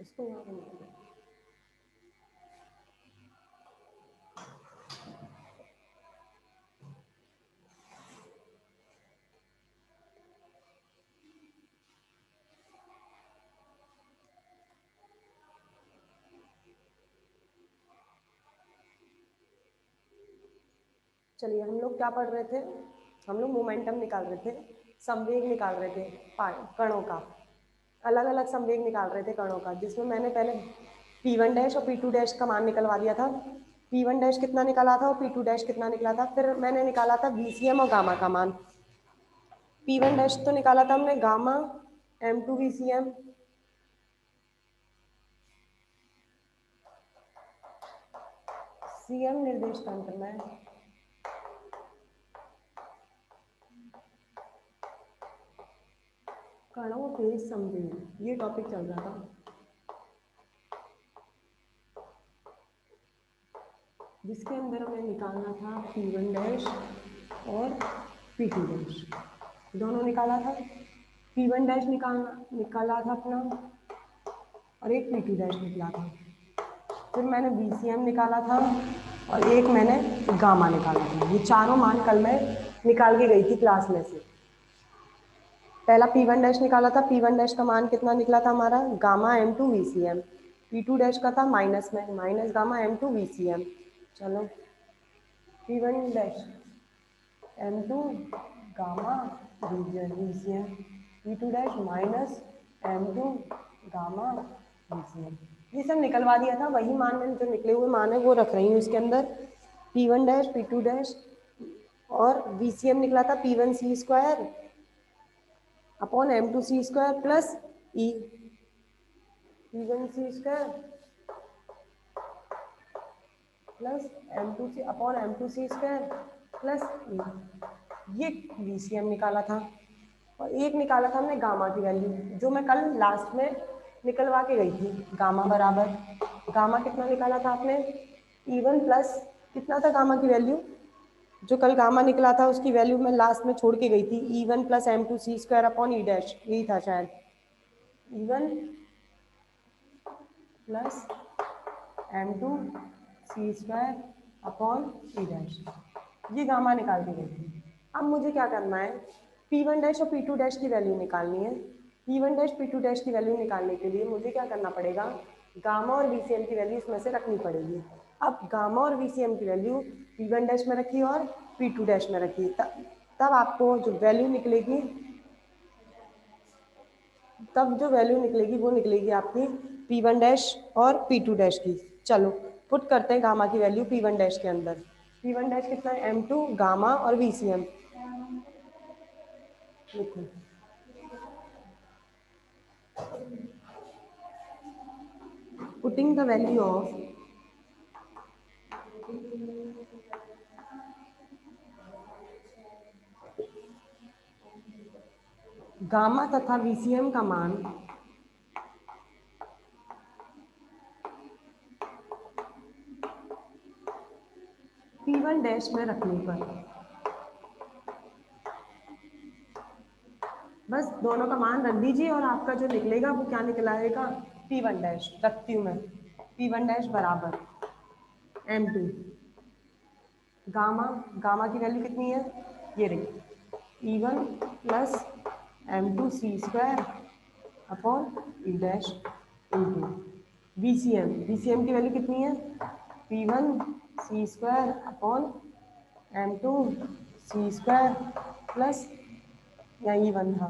इसको यहाँ पे निकालो। चलिए हम लोग क्या पढ़ रहे थे, हम लोग मोमेंटम निकाल रहे थे, संवेग निकाल रहे थे कणों का, अलग अलग संवेग निकाल रहे थे कणों का, जिसमें मैंने पहले P1 डैश और P2 डैश का मान निकलवा दिया था। P1 डैश कितना निकाला था और P2 डैश कितना निकला था। फिर मैंने निकाला था VCM और गामा का मान। P1 डैश तो निकाला था हमने गामा M2 VCM, CM निर्देशांक करना है। कणों के संवेग, ये टॉपिक चल रहा था, जिसके अंदर हमें निकालना था P1 डैश और P2 डैश, दोनों निकाला था। P1 डैश निकाला था अपना, और एक P2 डैश निकला था। फिर मैंने VCM निकाला था और एक मैंने गामा निकाला था। ये चारों मान कल मैं निकाल के गई थी क्लास में से। पहला P1 डैश निकाला था, P1 डैश का मान कितना निकला था हमारा, gamma M2 VCM। P2 dash का था माइनस में, माइनस गामा M2 VCM। चलो P1 dash M2 gamma VCM, P2 dash minus M2 gamma VCM, ये सब निकलवा दिया था। वही मान मैंने जो निकले हुए मान है वो रख रही हूँ इसके अंदर। P1 डैश P2 डैश और VCM निकला था P1 C square upon M2 C square plus E, P1 C square plus M2 C upon M2 C square plus E, ये VCM निकाला था। और एक निकाला था हमने गामा की वैल्यू, जो मैं कल लास्ट में निकलवा के गई थी। गामा बराबर, गामा कितना निकाला था आपने, E1 प्लस कितना था गामा की वैल्यू, जो कल गामा निकला था उसकी वैल्यू मैं लास्ट में छोड़ के गई थी, E1 plus M2 C square upon E dash, यही था शायद, E1 plus M2 C square upon E dash, ये गामा निकाल के गई थी। अब मुझे क्या करना है, P1 डैश और P2 डैश की वैल्यू निकालनी है। P1 डैश P2 डैश की वैल्यू निकालने के लिए मुझे क्या करना पड़ेगा, गामा और VCM की वैल्यू इसमें से रखनी पड़ेगी। अब गामा और VCM की वैल्यू P1 डैश में रखी और P2 डैश में रखी, तब आपको जो वैल्यू निकलेगी, तब जो वैल्यू निकलेगी वो निकलेगी आपकी P1 डैश और P2 डैश की। चलो पुट करते हैं गामा की वैल्यू P1 डैश के अंदर। P1 डैश कितना है, M2 गामा और VCM लिखो। Putting the value of gamma तथा VCM का मान P1 डैश में रखने पर, बस दोनों का मान रख दीजिए और आपका जो निकलेगा वो क्या निकलाएगा, P1 डैश रखती हूँ मैं। P1 डैश बराबर M2 गामा, गामा की वैल्यू कितनी है, ये रही E1 plus M2 C square upon E dash into VCM, VCM की वैल्यू कितनी है, P1 C square upon M2 C square plus, या E1 था,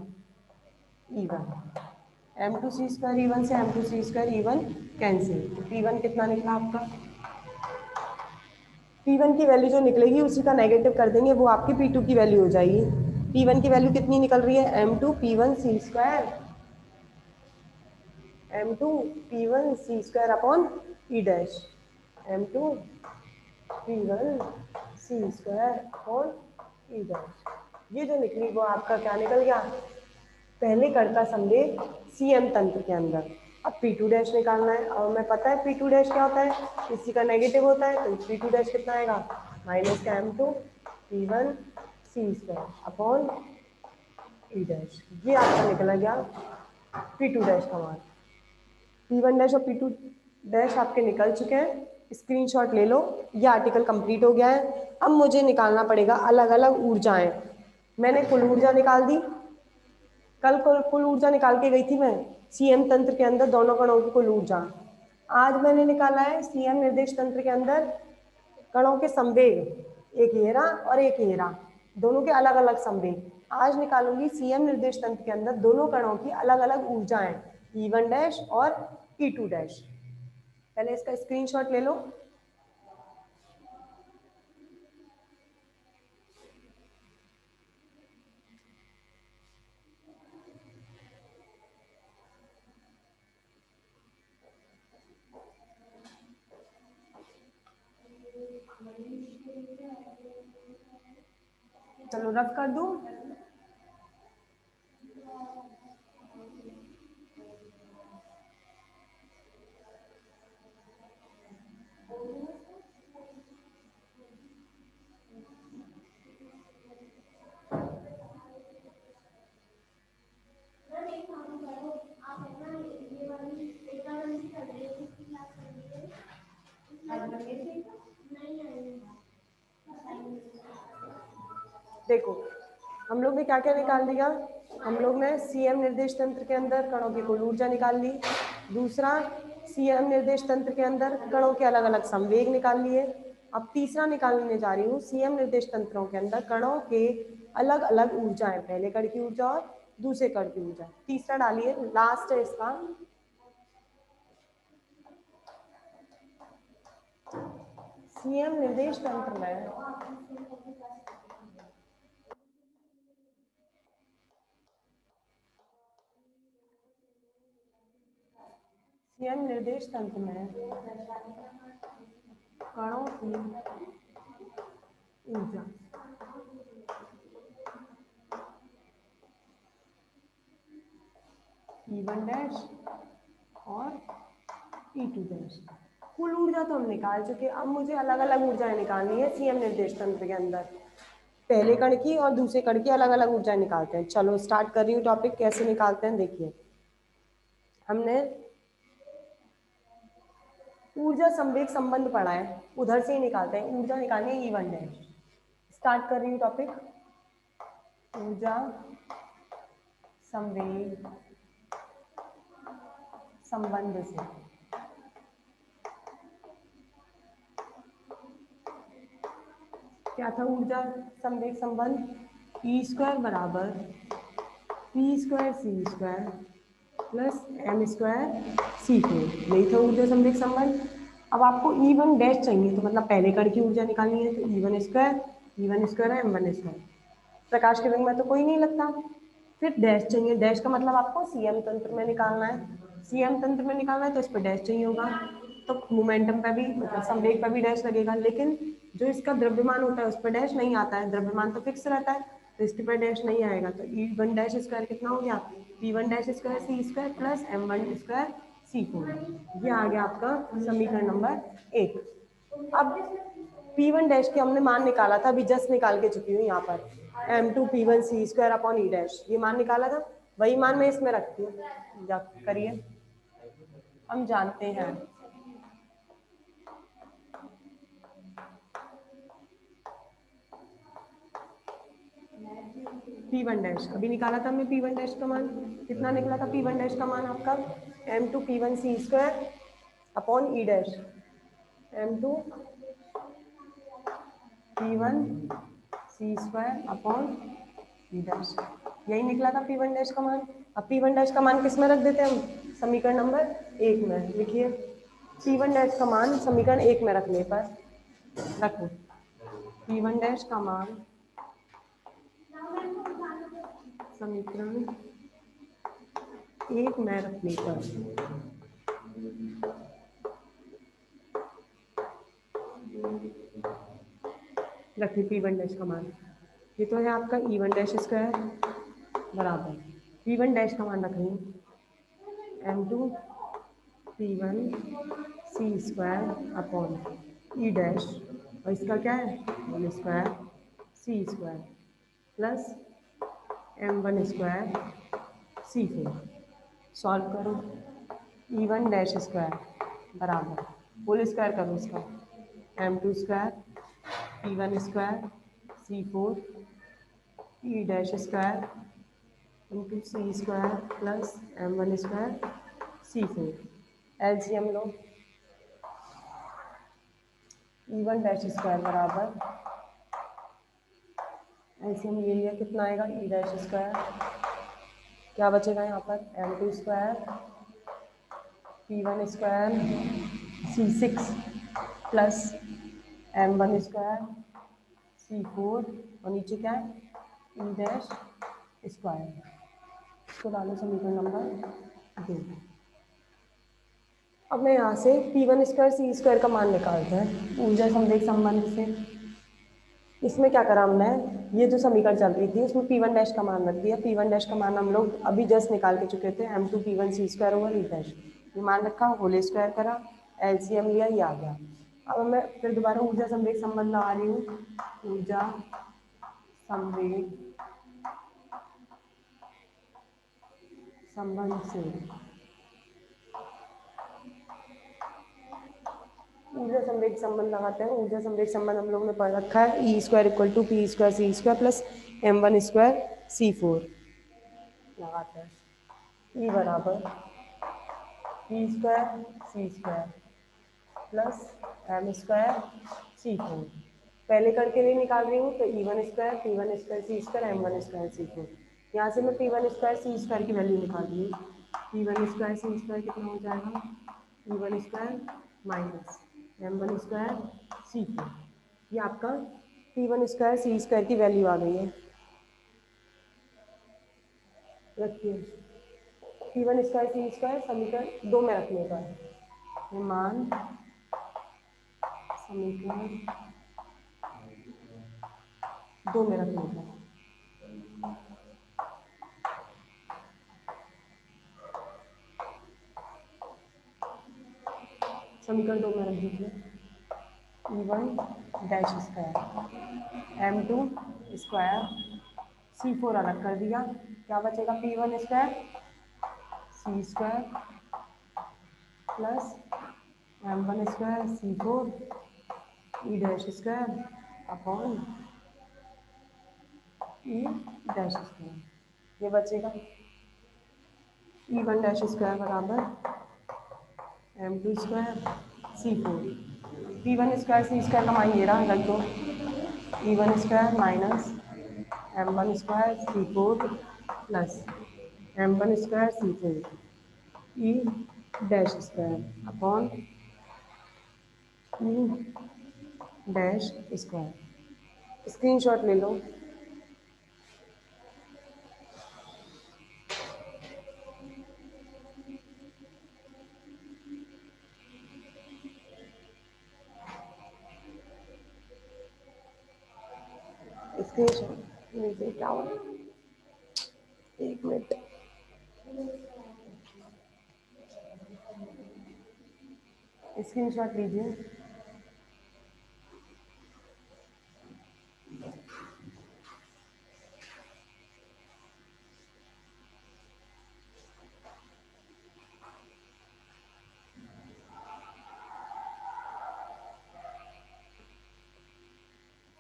E1 M2 C square E1 से M2 C square E1 cancel, P1 कितना निकला आपका, P1 की वैल्यू जो निकलेगी उसी का नेगेटिव कर देंगे, वो आपकी P2 की वैल्यू हो जाएगी। P1 की वैल्यू कितनी निकल रही है, M2 P1 C square, M2 P1 C square upon E dash, M2 P1 C square upon E dash, ये जो निकली वो आपका क्या निकल गया, पहले कण का संवेग CM तंत्र के अंदर। अब P2 डैश निकालना है, और मैं पता है P2 डैश क्या होता है, इसी का नेगेटिव होता है, तो P2 डैश कितना आएगा, माइनस का M2 P1 C square upon E dash, ये आपका निकला गया P2 डैश का मान। P1 डैश और P2 डैश आपके निकल चुके हैं, स्क्रीनशॉट ले लो। ये आर्टिकल कंप्लीट हो गया है। अब मुझे निकालना पड़ेगा अलग अलग ऊर्जाएं। मैंने कुल ऊर्जा निकाल दी, कल कुल ऊर्जा निकाल के गई थी मैं, सीएम तंत्र के अंदर दोनों कणों की कुल ऊर्जा। आज मैंने निकाला है सीएम निर्देश तंत्र के अंदर कणों के संवेग, एक ये रहा और एक ये रहा, दोनों के अलग अलग संवेग। आज निकालूंगी सीएम निर्देश तंत्र के अंदर दोनों कणों की अलग अलग ऊर्जाएं, E1 डैश और E2 डैश। पहले इसका स्क्रीनशॉट ले लो। चलो रफ कर दूं। देखो हम लोग ने क्या क्या निकाल दिया। हम लोग ने सीएम निर्देश तंत्र के अंदर कणों की कुल ऊर्जा निकाल ली। दूसरा, सीएम निर्देश तंत्र के अंदर कणों के अलग अलग संवेग निकाल लिए। अब तीसरा निकालने जा रही हूँ सीएम निर्देश तंत्रों के अंदर कणों के अलग अलग ऊर्जाएं, पहले कण की ऊर्जा और दूसरे कण की ऊर्जा। तीसरा डालिए, लास्ट है इसका। सीएम निर्देश तंत्र में सीएम निर्देश तंत्र में कणों की ऊर्जा E1 डैश और E2 डैश। कुल ऊर्जा तो हम निकाल चुके, अब मुझे अलग अलग ऊर्जाएं निकालनी है सीएम निर्देश तंत्र के अंदर। पहले कण की और दूसरे कण की अलग अलग ऊर्जाएं निकालते हैं। चलो स्टार्ट कर रही हूँ टॉपिक, कैसे निकालते हैं देखिए। हमने ऊर्जा संवेग संबंध पढ़ा है, उधर से ही निकालते हैं। ऊर्जा निकालनी है E1 डैश। स्टार्ट कर रही हूँ टॉपिक, ऊर्जा संवेग संबंध से। क्या था ऊर्जा संवेग संबंध? E स्क्वायर बराबर P square C square plus M square C4, यही था ऊर्जा संवेग संबंध। अब आपको E1 डैश चाहिए, तो मतलब पहले कण की ऊर्जा निकालनी है, तो E1 स्क्वायर है M1 स्क्वायर। प्रकाश के वेग में तो कोई नहीं लगता। फिर डैश चाहिए, डैश का मतलब आपको सीएम तंत्र में निकालना है। सीएम तंत्र में निकालना है तो इस पर डैश चाहिए होगा, तो मोमेंटम पे भी मतलब संवेग पर भी डैश लगेगा। लेकिन जो इसका द्रव्यमान होता है उस पर डैश नहीं आता है, द्रव्यमान तो फिक्स रहता है, तो इसके पर डैश नहीं आएगा। तो E1 डैश स्क्वायर कितना हो गया? P1 dash square C square plus M1 square C4। ये आ गया आपका समीकरण नंबर 1। अब P1 डैश के हमने मान निकाला था, अभी जस्ट निकाल के चुकी हूँ यहाँ पर, M2 P1 C square upon E dash, ये मान निकाला था, वही मान मैं इसमें रखती हूँ। जा करिए, हम जानते हैं P1 डैश, अभी निकाला था हमने P1 डैश का मान, कितना निकला था P1 डैश का मान आपका? M2 P1 C square upon E dash, M2 P1 C square upon E dash, यही निकला था P1 डैश का मान। अब P1 डैश का मान किस में रख देते हैं हम? समीकरण नंबर 1 में। लिखिए P1 डैश का मान समीकरण 1 में रखने पर, रखो P1 डैश का मान समीकरण 1 में रखने पर रखिए P1 डैश का मान, ये तो है आपका E1 डैश स्क्वायर बराबर P1 डैश का मान रख रही हूँ M2 P1 C square upon E dash, और इसका क्या है? 1 square C square plus M1 square C4। Solve करो, E1 डैश स्क्वायर बराबर होल स्क्वायर करो इसका M2 square E1 square C4 E dash square into C square plus M1 square C4 LCM लो E1 dash square बराबर LCM ले लिया कितना आएगा E dash square क्या बचेगा यहाँ पर M2 square P1 square C6 plus M1 square C4 और नीचे क्या है E डैश स्क्वायर इसको डालो समीकरण नंबर 2। अब मैं यहाँ से P1 स्क्वायर C स्क्वायर का मान निकालते हैं ऊर्जा संवेग संबंध से। इसमें क्या करा हमने ये जो समीकरण चल रही थी उसमें P1 डैश का मान रख दिया। P1 डैश का मान हम लोग अभी जस्ट निकाल के चुके थे M2 P1 C square over E dash ये मान रखा होल स्क्वायर करा LCM लिया ये आ गया। अब मैं फिर दोबारा ऊर्जा संवेग संबंध आ रही हूँ ऊर्जा संवेग संबंध से ऊर्जा संवेग संबंध लगाते हैं। ऊर्जा संवेग संबंध हम लोग ने पढ़ रखा है E square equal to P square C square plus M1 square C4 लगाते हैं E बराबर P square C square plus M square C4 पहले करके लिए निकाल रही हूँ तो E1 square P1 square C square M1 square C4 यहाँ से मैं P1 स्क्वायर C स्क्वायर की वैल्यू निकाल रही हूँ। P1 स्क्वायर C स्क्वायर कितना हो जाएगा E1 square minus M1 square C4 ये आपका P1 स्क्वायर C स्क्वायर की वैल्यू आ गई है। रखिए P1 स्क्वायर C स्क्वायर समीकरण 2 में रखने का ये मान समीकरण 2 में रखने का समीकरण 2 में रख दीजिए E1 dash square M2 square C4 अलग कर दिया क्या बचेगा P1 square C square plus M1 square C4 E dash square upon E dash square ये बचेगा E1 डैश स्क्वायर बराबर M2 square C4 P1 square C square का मान ये रहा रख दो E1 square minus M1 square C4 plus M1 square C4 E dash square upon E dash square screenshot ले लो स्क्रीनशॉट लीजिए क्या हो एक मिनट स्क्रीनशॉट लीजिए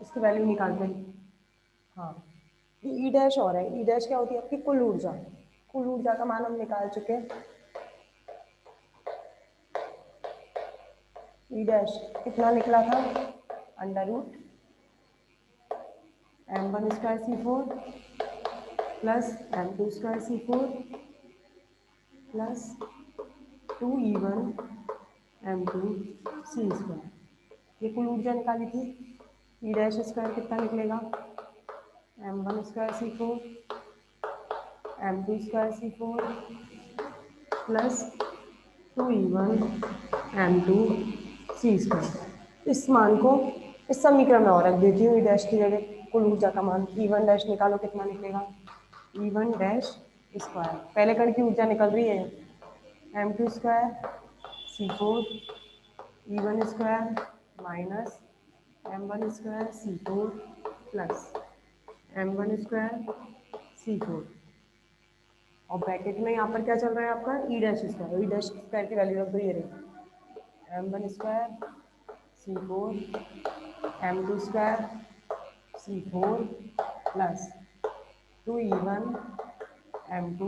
इसकी वैल्यू निकालते हैं। हाँ ई डैश और है ई डैश क्या होती है आपकी कुल ऊर्जा का मान हम निकाल चुके हैं। ई डैश कितना निकला था under root M1 square C4 plus M2 square C4 plus 2E1 M2 C square ये कुल ऊर्जा निकाली थी। ई डैश स्क्वायर कितना निकलेगा M1 square C4 M2 square C4 plus 2E1 M2 C square इस मान को इस समीकरण में और रख देती हूँ ई डैश की जगह कुल ऊर्जा का मान E1 डैश निकालो कितना निकलेगा E1 डैश स्क्वायर पहले कण की ऊर्जा निकल रही है M2 square C4 E1 square minus M1 square C4 plus M1 square C4 और ब्रैकेट में यहाँ पर क्या चल रहा है आपका ई डैश स्क्वायर की वैल्यू रख दो, ये रही m1 square c4 m2 square c4 plus 2e1 m2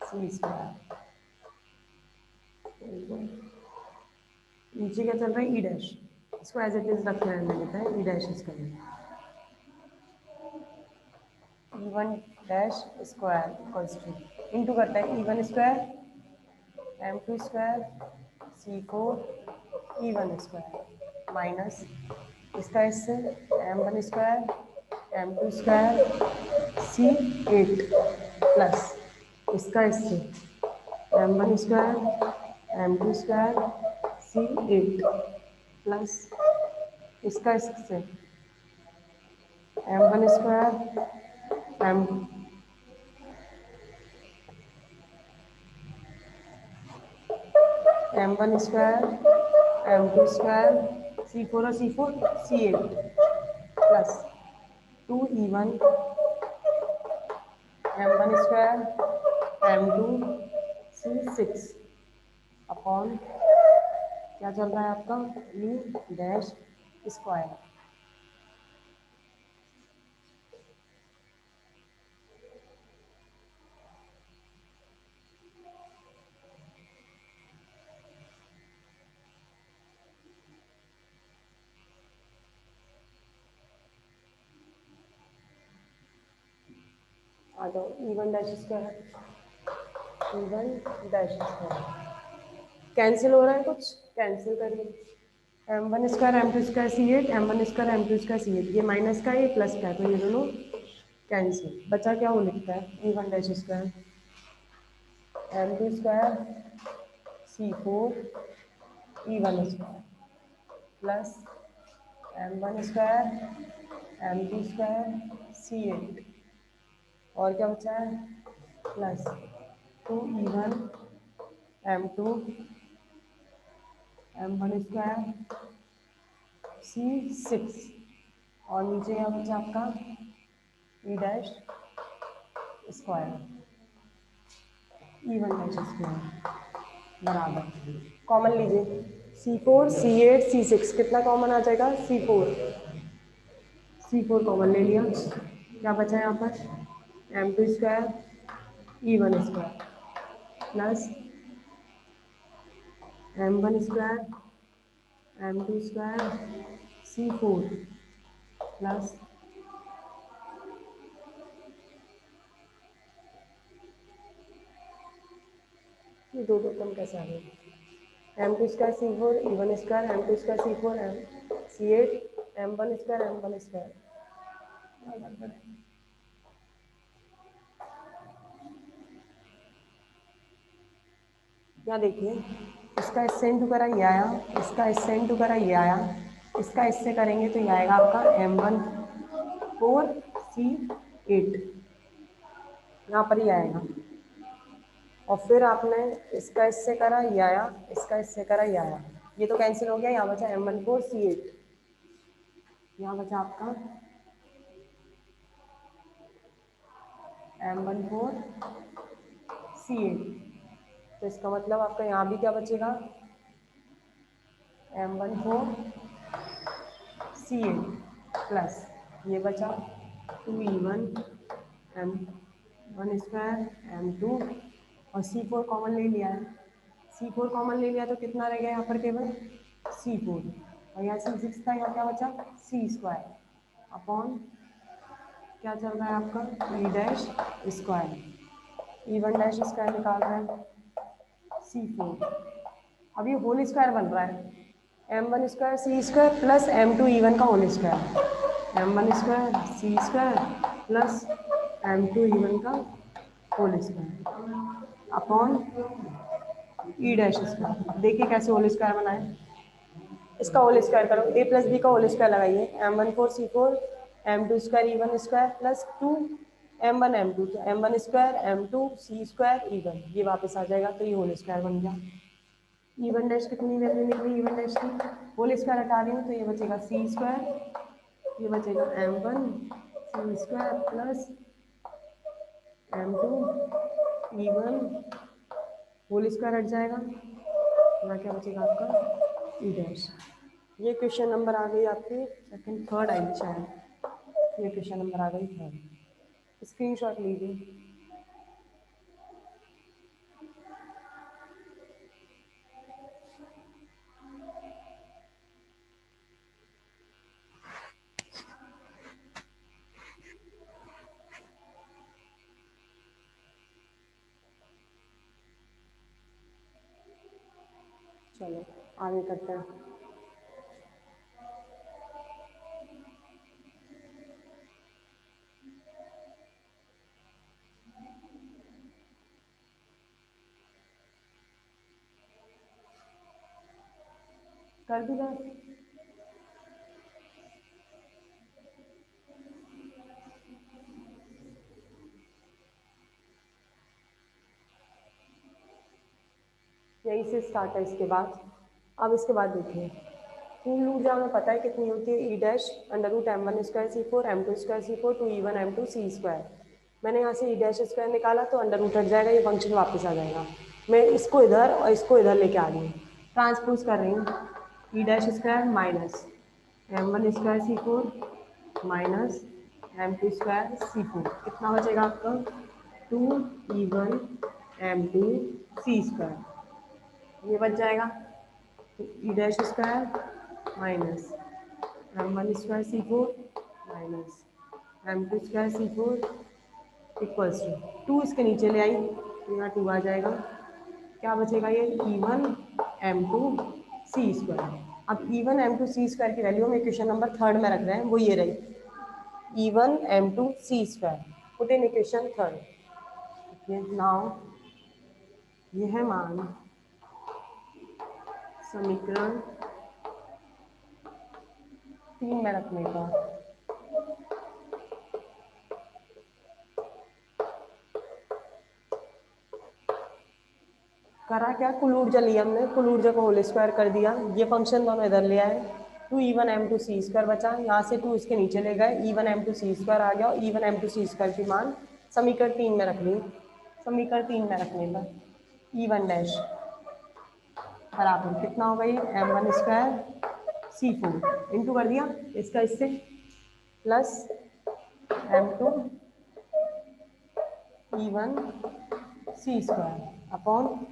c square. नीचे क्या चल रहा है ई डैश, इसको एज इट इज रखते रहने देते हैं ई dash square e1 dash square equals two into करते हैं e1 square m2 square c4 e1 square minus इसका इससे m1 square m2 square c8 plus इसका इससे m1 square m2 square c8 plus इसका इससे m1 square m m1 square m2 square c4 और c4 c8 plus 2e1 m1 square m2 c6 upon क्या चल रहा है आपका ई डैश स्क्वायर। आ जाओ ई1 डैश स्क्वायर ई1 डैश स्क्वायर कैंसिल हो रहा है, कुछ कैंसिल करिए m1 square m2 square c8 m1 square m2 square c8 ये माइनस का ये प्लस का है तो ये दोनों कैंसिल। बचा क्या वो लिखता है E1 dash square m2 square c4 e1 square plus m1 square m2 square c8 और क्या बचा है plus 2e1 m2 m1 square c6 और नीचे यहाँ बचा आपका ई डैश स्क्वायर ई1 डैश स्क्वायर बराबर कॉमन लीजिए c4 c8 c6 कितना कॉमन आ जाएगा c4 कॉमन ले लिया, क्या बचा यहाँ पर m2 square e1 square plus m1 square m2 square c4 plus ये दो कम कैसे आ गए m2 square c4 e1 square m2 square c4 c8 m1 square m1 square. यहाँ देखिए इसका इससे इंटू करा ये आया, इसका इससे इंटू करा ये आया, इसका इससे करेंगे तो ये आएगा आपका m1 4 c8 यहाँ पर ही आएगा और फिर आपने इसका इससे करा ये आया, इसका इससे करा ये आया, ये तो कैंसिल हो गया। यहाँ बचा m1 4 c8 यहाँ बचा आपका m1 4 c8 तो इसका मतलब आपका यहाँ भी क्या बचेगा m1 4 c8 प्लस ये बचा 2e1 m1 स्क्वायर m2 और c4 कॉमन ले लिया है, c4 कॉमन ले लिया तो कितना रह गया यहाँ पर केवल c4 और यहाँ c6 था, यहाँ क्या बचा c स्क्वायर अपॉन क्या चल रहा है आपका ई डैश स्क्वायर ई1 डैश स्क्वायर निकाल रहे हैं c4 अब ये होल स्क्वायर बन रहा है m1 स्क्वायर c square plus m2 e1 का होल स्क्वायर m1 स्क्वायर c square plus m2 e1 का whole square upon E dash square. देखिए कैसे होल स्क्वायर बनाए, इसका होल स्क्वायर करो a प्लस बी का होल स्क्वायर लगाइए m1 4 c4 m2 square e1 square plus 2 m1 m2 तो m1 square m2 c square e1 ये वापस आ जाएगा तो ये होल स्क्वायर बन गया। e1 डैश कितनी वैल्यू निकली e1 डैश की, होल स्क्वायर हटा रही हूँ तो ये बचेगा c स्क्वायर, ये बचेगा m1 c square plus m2 E1 whole square हट जाएगा, यहाँ क्या बचेगा आपका ई डैश। ये क्वेश्चन नंबर आ गई आपकी सेकंड थर्ड आई शायद, ये क्वेश्चन नंबर आ गई थर्ड। स्क्रीनशॉट लीजिए। चलो आगे करते हैं। कर दी बात। यही से स्टार्ट है इसके बाद। अब इसके बाद देखिए, पूर्ण ऊर्जा हमें पता है कितनी होती है, E dash under root M1 square C4 M2 square C4 2E1 M2 C square. मैंने यहाँ से ई डैश स्क्वायर निकाला तो अंडर रूट हट जाएगा, ये फंक्शन वापस आ जाएगा। मैं इसको इधर और इसको इधर लेके आ रही हूँ, ट्रांसपोज कर रही हूँ। ई dash square minus M1 square C4 minus M2 square C4, कितना बचेगा आपका 2E1 M2 C स्क्वायर, ये बच जाएगा। तो E dash square minus M1 square C4 minus M2 square C4 equals to 2 इसके नीचे ले आई, यहाँ 2 आ जाएगा। क्या बचेगा ये E1 M2 C स्क्वायर। अब E1 M2 C स्क्वायर की वैल्यू हम इक्वेशन नंबर थर्ड में रख रहे हैं, वो ये रही E1 M2 C square, put in equation third. Now यह मान समीकरण 3 में रखने का। करा क्या, कुल ऊर्जा लिया हमने, कुल ऊर्जा को होल स्क्वायर कर दिया, ये फंक्शन दोनों इधर ले आए। 2E1 M2 C स्क्वायर बचा, यहाँ से 2 इसके नीचे ले गए, E1 M2 C स्क्वायर आ गया और E1 M2 C स्क्वायर की मान समीकरण 3 में रख ली। समीकरण 3 में रखने का E1 डैश बराबर कितना हो गई M1 स्क्वायर C4 इंटू कर दिया इसका इससे, plus M2 E1 C square upon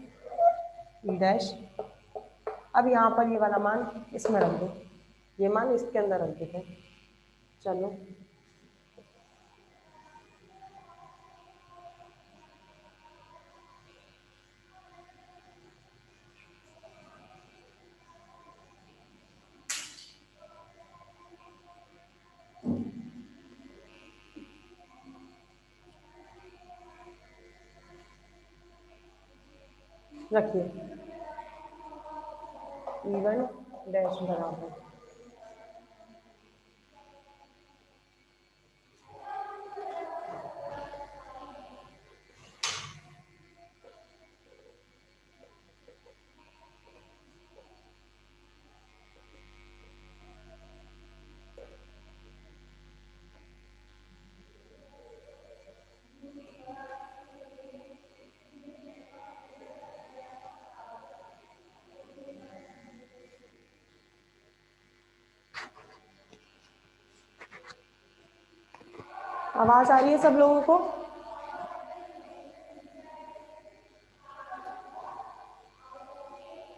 E dash. अब यहाँ पर ये वाला मान इसमें रख दो, ये मान इसके अंदर रख देते हैं। चलो रखिए E1 डैश बराबर आवाज आ रही है सब लोगों को?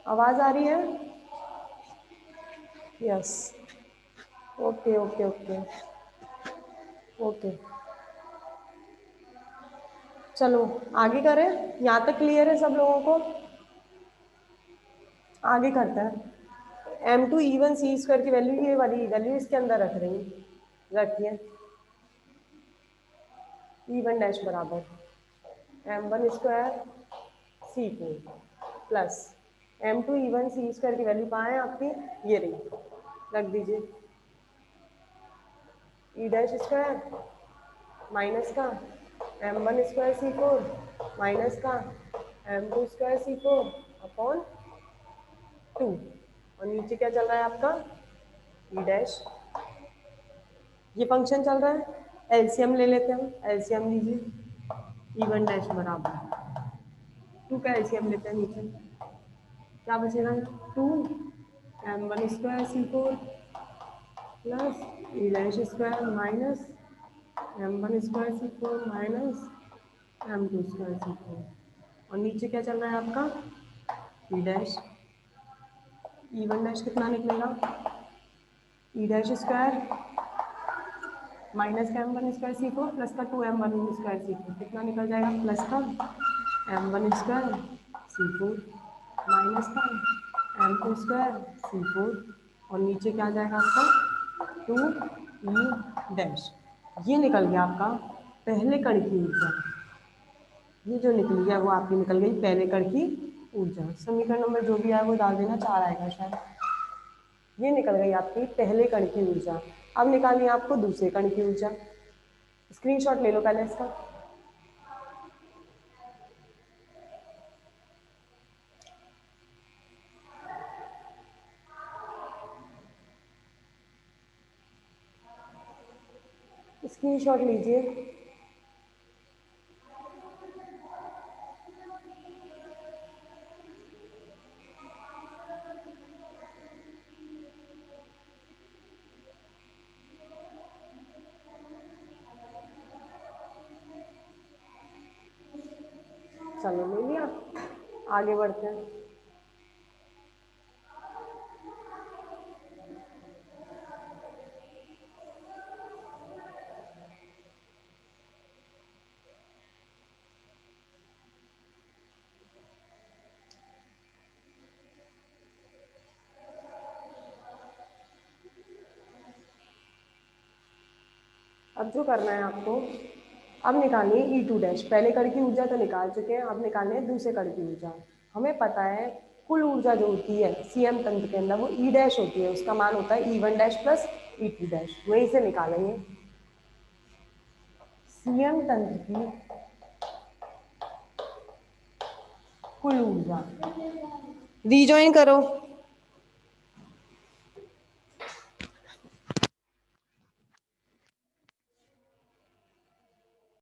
आवाज आ रही है? Yes, okay okay okay okay. चलो आगे करें, यहाँ तक क्लियर है सब लोगों को? आगे करते हैं। M2 E1 C स्क्वायर की वैल्यू, ये वाली वैल्यू इसके अंदर रख रही हूँ, रखिए E1 डैश बराबर M1 square C4 plus M2 E1 C square की वैल्यू कहाँ है आपकी, ये रही, रख दीजिए ई डैश स्क्वायर माइनस का M1 स्क्वायर C4 माइनस का M2 स्क्वायर C4 अपॉन 2, और नीचे क्या चल रहा है आपका ई डैश, ये फंक्शन चल रहा है। एलसीएम ले लेते हैं हम, एलसीएम लीजिए E1 डैश बराबर 2 का एलसीएम लेते हैं नीचे, क्या बचेगा 2 m1² c4 plus e' minus m1² c4 minus m2² c4, और नीचे क्या चल रहा है आपका e डैश, e1 डैश कितना निकलेगा e' माइनस का m1² c4 प्लस का 2m1² c4 कितना निकल जाएगा, प्लस का m1² c4 माइनस का m2² c4, और नीचे क्या आ जाएगा आपका 2 डैश। ये निकल गया आपका पहले कण की ऊर्जा, ये जो निकली है वो आपकी निकल गई पहले कण की ऊर्जा। समीकरण नंबर जो भी आए वो डाल देना, 4 आएगा शायद। ये निकल गई आपकी पहले कण की ऊर्जा। अब निकालनी है आपको दूसरे कण की ऊर्जा। स्क्रीनशॉट ले लो पहले इसका। स्क्रीनशॉट लीजिए। चलो ले लिया, आगे बढ़ते हैं। अब जो करना है आपको, अब निकालनी है E2 डैश। पहले कण की ऊर्जा तो निकाल चुके हैं, अब निकालनी है दूसरे कण की ऊर्जा। हमें पता है कुल ऊर्जा जो होती है CM तंत्र के अंदर वो E डैश होती है, उसका मान होता है E1 dash plus E2 dash. वहीं से निकालेंगे CM तंत्र की कुल ऊर्जा। रीजॉइन करो।